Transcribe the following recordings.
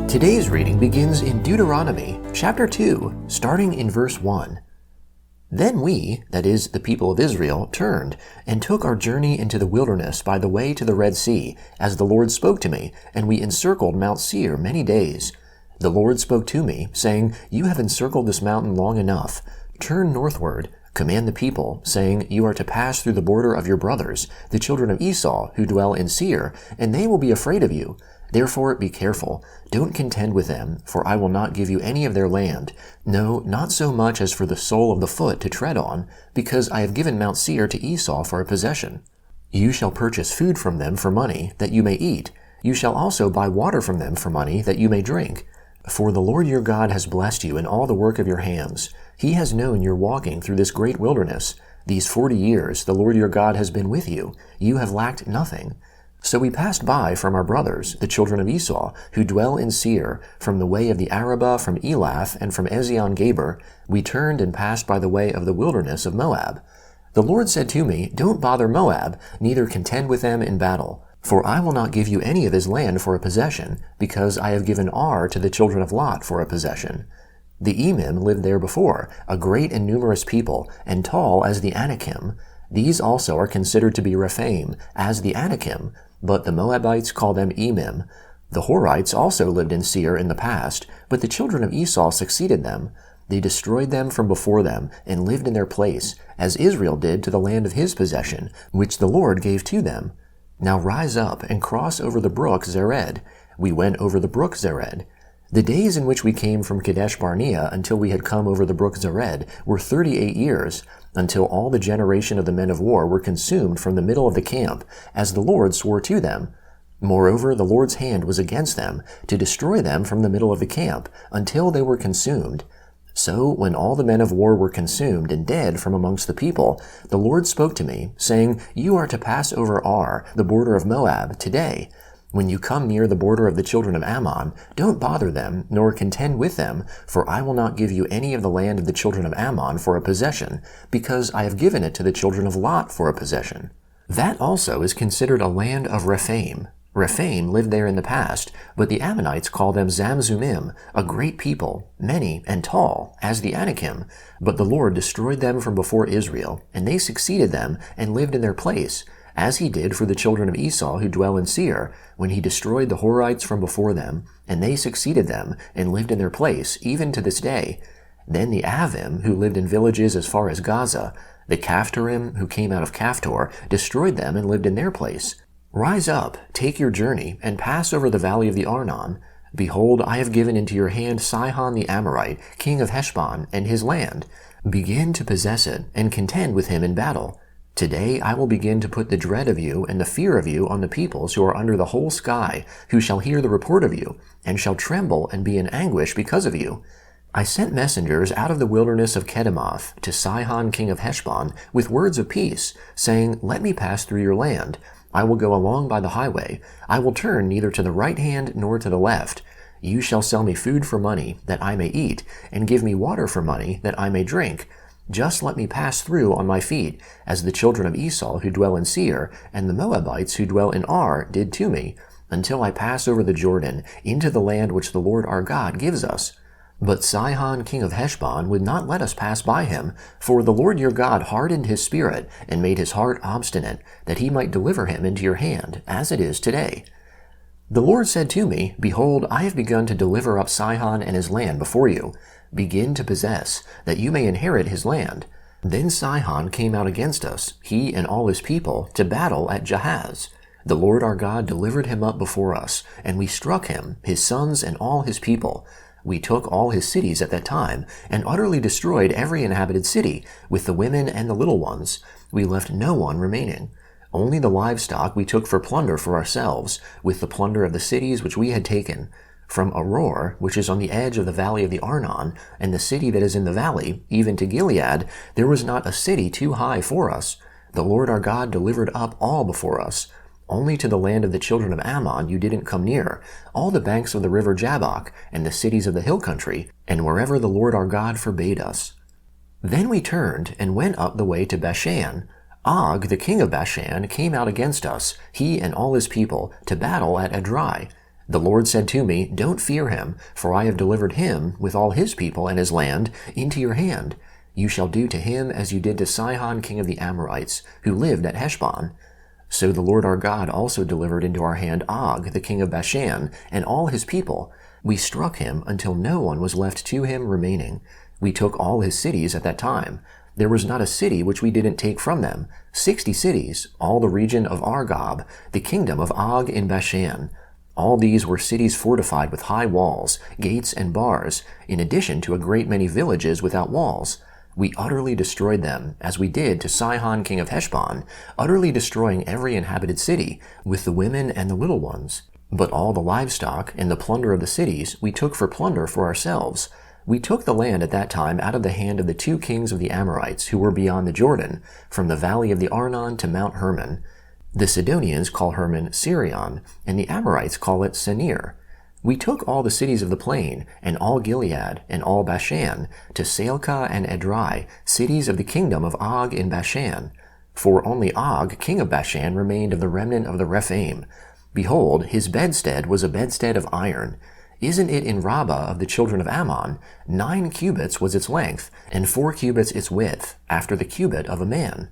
Today's reading begins in Deuteronomy chapter 2, starting in verse 1. Then we, that is, the people of Israel, turned and took our journey into the wilderness by the way to the Red Sea, as the Lord spoke to me, and we encircled Mount Seir many days. The Lord spoke to me, saying, You have encircled this mountain long enough. Turn northward, command the people, saying, You are to pass through the border of your brothers, the children of Esau, who dwell in Seir, and they will be afraid of you. Therefore be careful, don't contend with them, for I will not give you any of their land, no, not so much as for the sole of the foot to tread on, because I have given Mount Seir to Esau for a possession. You shall purchase food from them for money, that you may eat. You shall also buy water from them for money, that you may drink. For the Lord your God has blessed you in all the work of your hands. He has known your walking through this great wilderness. These 40 years the Lord your God has been with you. You have lacked nothing. So we passed by from our brothers, the children of Esau, who dwell in Seir, from the way of the Arabah, from Elath, and from Ezion-Geber. We turned and passed by the way of the wilderness of Moab. The Lord said to me, Don't bother Moab, neither contend with them in battle. For I will not give you any of his land for a possession, because I have given Ar to the children of Lot for a possession. The Emim lived there before, a great and numerous people, and tall as the Anakim. These also are considered to be Rephaim, as the Anakim, but the Moabites call them Emim. The Horites also lived in Seir in the past, but the children of Esau succeeded them. They destroyed them from before them, and lived in their place, as Israel did to the land of his possession, which the Lord gave to them. Now rise up, and cross over the brook Zered. We went over the brook Zered. The days in which we came from Kadesh Barnea until we had come over the brook Zered were 38 years, until all the generation of the men of war were consumed from the middle of the camp, as the Lord swore to them. Moreover, the Lord's hand was against them, to destroy them from the middle of the camp, until they were consumed. So, when all the men of war were consumed and dead from amongst the people, the Lord spoke to me, saying, You are to pass over Ar, the border of Moab, today. When you come near the border of the children of Ammon, don't bother them, nor contend with them, for I will not give you any of the land of the children of Ammon for a possession, because I have given it to the children of Lot for a possession. That also is considered a land of Rephaim. Rephaim lived there in the past, but the Ammonites call them Zamzummim, a great people, many and tall, as the Anakim. But the Lord destroyed them from before Israel, and they succeeded them, and lived in their place, as he did for the children of Esau who dwell in Seir, when he destroyed the Horites from before them, and they succeeded them, and lived in their place, even to this day. Then the Avim, who lived in villages as far as Gaza, the Caphtorim, who came out of Caphtor, destroyed them and lived in their place. Rise up, take your journey, and pass over the valley of the Arnon. Behold, I have given into your hand Sihon the Amorite, king of Heshbon, and his land. Begin to possess it, and contend with him in battle. Today I will begin to put the dread of you and the fear of you on the peoples who are under the whole sky, who shall hear the report of you, and shall tremble and be in anguish because of you. I sent messengers out of the wilderness of Kedemoth to Sihon king of Heshbon with words of peace, saying, Let me pass through your land. I will go along by the highway. I will turn neither to the right hand nor to the left. You shall sell me food for money, that I may eat, and give me water for money, that I may drink. Just let me pass through on my feet, as the children of Esau who dwell in Seir, and the Moabites who dwell in Ar did to me, until I pass over the Jordan, into the land which the Lord our God gives us. But Sihon king of Heshbon would not let us pass by him, for the Lord your God hardened his spirit, and made his heart obstinate, that he might deliver him into your hand, as it is today. The Lord said to me, Behold, I have begun to deliver up Sihon and his land before you. Begin to possess, that you may inherit his land. Then Sihon came out against us, he and all his people, to battle at Jahaz. The Lord our God delivered him up before us, and we struck him, his sons and all his people. We took all his cities at that time, and utterly destroyed every inhabited city, with the women and the little ones. We left no one remaining. Only the livestock we took for plunder for ourselves, with the plunder of the cities which we had taken. From Aroer, which is on the edge of the valley of the Arnon, and the city that is in the valley, even to Gilead, there was not a city too high for us. the Lord our God delivered up all before us. Only to the land of the children of Ammon you didn't come near, all the banks of the river Jabbok, and the cities of the hill country, and wherever the Lord our God forbade us. Then we turned and went up the way to Bashan. Og, the king of Bashan, came out against us, he and all his people, to battle at Edrei. The Lord said to me, Don't fear him, for I have delivered him, with all his people and his land, into your hand. You shall do to him as you did to Sihon king of the Amorites, who lived at Heshbon. So the Lord our God also delivered into our hand Og, the king of Bashan, and all his people. We struck him until no one was left to him remaining. We took all his cities at that time. There was not a city which we didn't take from them. 60 cities, all the region of Argob, the kingdom of Og in Bashan. All these were cities fortified with high walls, gates, and bars, in addition to a great many villages without walls. We utterly destroyed them, as we did to Sihon king of Heshbon, utterly destroying every inhabited city, with the women and the little ones. But all the livestock and the plunder of the cities we took for plunder for ourselves. We took the land at that time out of the hand of the 2 kings of the Amorites who were beyond the Jordan, from the valley of the Arnon to Mount Hermon. The Sidonians call Hermon Sirion, and the Amorites call it Senir. We took all the cities of the plain, and all Gilead, and all Bashan, to Salcah and Edrei, cities of the kingdom of Og in Bashan. For only Og, king of Bashan, remained of the remnant of the Rephaim. Behold, his bedstead was a bedstead of iron. Isn't it in Rabbah of the children of Ammon? 9 cubits was its length, and 4 cubits its width, after the cubit of a man.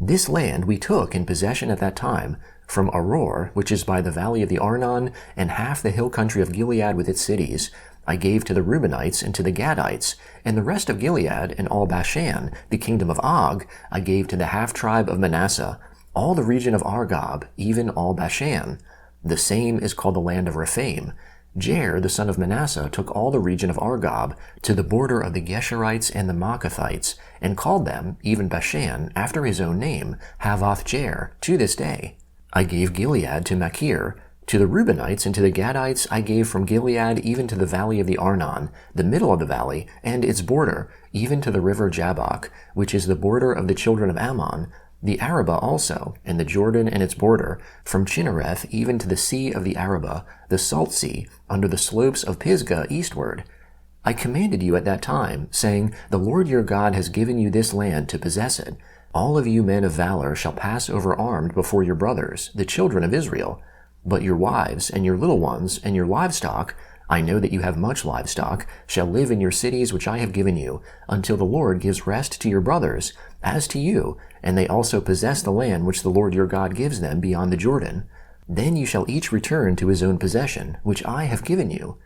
This land we took in possession at that time, from Aroer, which is by the valley of the Arnon, and half the hill country of Gilead with its cities, I gave to the Reubenites and to the Gadites, and the rest of Gilead and all Bashan, the kingdom of Og, I gave to the half-tribe of Manasseh, all the region of Argob, even all Bashan. The same is called the land of Rephaim. Jair, the son of Manasseh, took all the region of Argob, to the border of the Geshurites and the Maacathites, and called them, even Bashan, after his own name, Havoth-Jair, to this day. I gave Gilead to Machir. To the Reubenites and to the Gadites I gave from Gilead even to the valley of the Arnon, the middle of the valley, and its border, even to the river Jabbok, which is the border of the children of Ammon, the Arabah also, and the Jordan and its border, from Chinnereth even to the sea of the Arabah, the salt sea, under the slopes of Pisgah eastward. I commanded you at that time, saying, The Lord your God has given you this land to possess it. All of you men of valor shall pass over armed before your brothers, the children of Israel. But your wives, and your little ones, and your livestock, I know that you have much livestock, shall live in your cities which I have given you, until the Lord gives rest to your brothers, as to you, and they also possess the land which the Lord your God gives them beyond the Jordan. Then you shall each return to his own possession, which I have given you.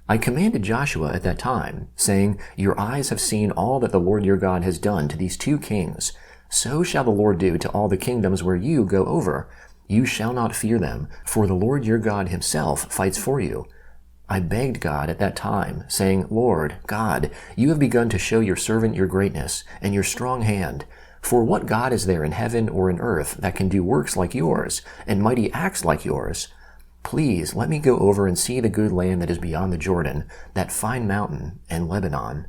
I commanded Joshua at that time, saying, Your eyes have seen all that the Lord your God has done to these 2 kings. So shall the Lord do to all the kingdoms where you go over. You shall not fear them, for the Lord your God himself fights for you. I begged God at that time, saying, Lord, God, you have begun to show your servant your greatness and your strong hand. For what God is there in heaven or in earth that can do works like yours, and mighty acts like yours? Please let me go over and see the good land that is beyond the Jordan, that fine mountain, and Lebanon.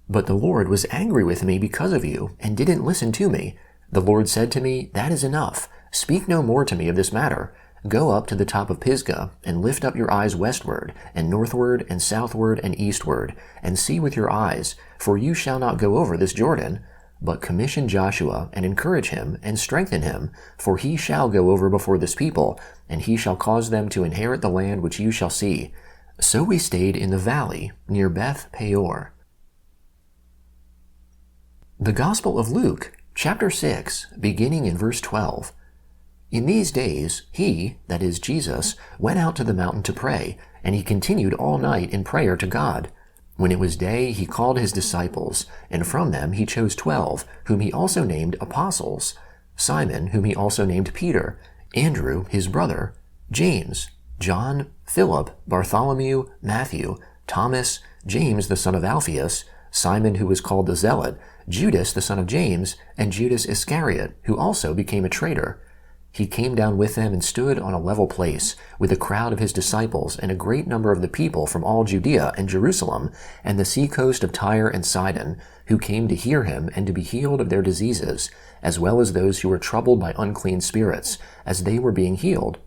But the Lord was angry with me because of you, and didn't listen to me. The Lord said to me, That is enough. Speak no more to me of this matter. Go up to the top of Pisgah, and lift up your eyes westward, and northward, and southward, and eastward, and see with your eyes, for you shall not go over this Jordan. But commission Joshua, and encourage him, and strengthen him, for he shall go over before this people, and he shall cause them to inherit the land which you shall see. So we stayed in the valley, near Beth Peor. The Gospel of Luke, chapter 6, beginning in verse 12. In these days, he, that is Jesus, went out to the mountain to pray, and he continued all night in prayer to God. When it was day, he called his disciples, and from them he chose 12, whom he also named apostles: Simon, whom he also named Peter, Andrew, his brother, James, John, Philip, Bartholomew, Matthew, Thomas, James the son of Alphaeus, Simon who was called the Zealot, Judas the son of James, and Judas Iscariot, who also became a traitor. He came down with them and stood on a level place, with a crowd of his disciples and a great number of the people from all Judea and Jerusalem, and the seacoast of Tyre and Sidon, who came to hear him and to be healed of their diseases, as well as those who were troubled by unclean spirits, as they were being healed.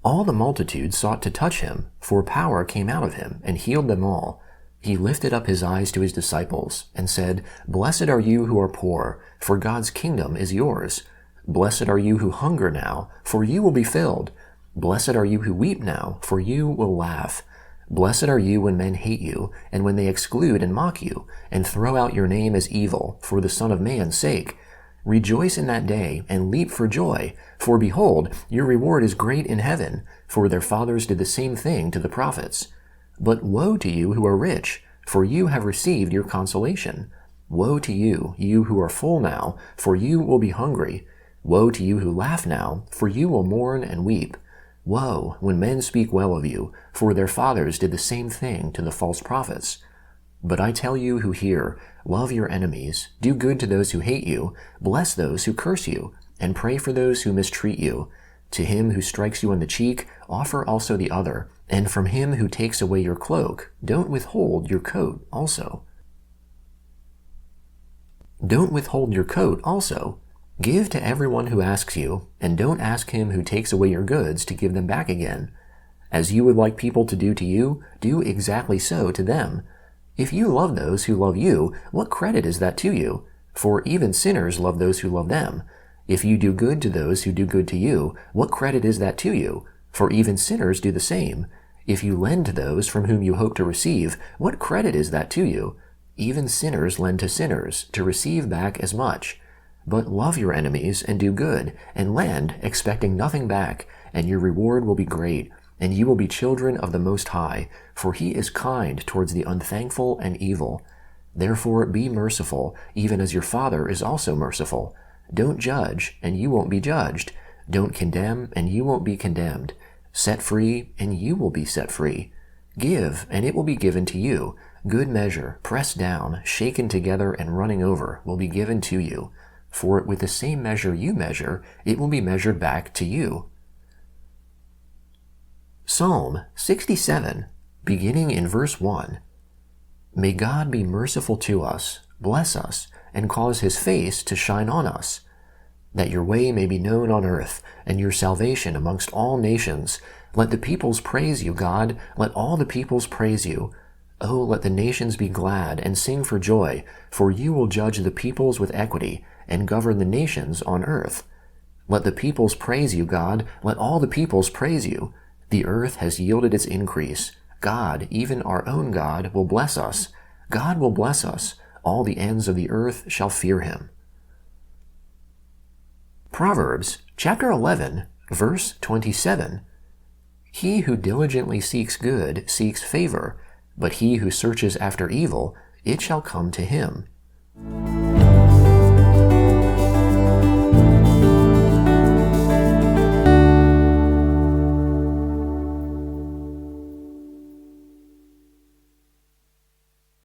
All the multitude sought to touch him, for power came out of him, and healed them all. He lifted up his eyes to his disciples, and said, "Blessed are you who are poor, for God's kingdom is yours. Blessed are you who hunger now, for you will be filled. Blessed are you who weep now, for you will laugh. Blessed are you when men hate you, and when they exclude and mock you, and throw out your name as evil, for the Son of Man's sake. Rejoice in that day, and leap for joy, for behold, your reward is great in heaven, for their fathers did the same thing to the prophets. But woe to you who are rich, for you have received your consolation. Woe to you, you who are full now, for you will be hungry. Woe to you who laugh now, for you will mourn and weep. Woe, when men speak well of you, for their fathers did the same thing to the false prophets. But I tell you who hear, love your enemies, do good to those who hate you, bless those who curse you, and pray for those who mistreat you. To him who strikes you on the cheek, offer also the other, and from him who takes away your cloak, don't withhold your coat also. Don't withhold your coat also. Give to everyone who asks you, and don't ask him who takes away your goods to give them back again. As you would like people to do to you, do exactly so to them. If you love those who love you, what credit is that to you? For even sinners love those who love them. If you do good to those who do good to you, what credit is that to you? For even sinners do the same. If you lend to those from whom you hope to receive, what credit is that to you? Even sinners lend to sinners, to receive back as much. But love your enemies and do good, and lend, expecting nothing back, and your reward will be great, and you will be children of the Most High, for he is kind towards the unthankful and evil. Therefore be merciful, even as your Father is also merciful. Don't judge, and you won't be judged. Don't condemn, and you won't be condemned. Set free, and you will be set free. Give, and it will be given to you. Good measure, pressed down, shaken together, and running over, will be given to you. For with the same measure you measure, it will be measured back to you. Psalm 67, beginning in verse 1. May God be merciful to us, bless us, and cause his face to shine on us, that your way may be known on earth, and your salvation amongst all nations. Let the peoples praise you, God. Let all the peoples praise you. Oh, let the nations be glad and sing for joy, for you will judge the peoples with equity and govern the nations on earth. Let the peoples praise you, God. Let all the peoples praise you. The earth has yielded its increase. God, even our own God, will bless us. God will bless us. All the ends of the earth shall fear him. Proverbs chapter 11, verse 27. He who diligently seeks good seeks favor, but he who searches after evil, it shall come to him.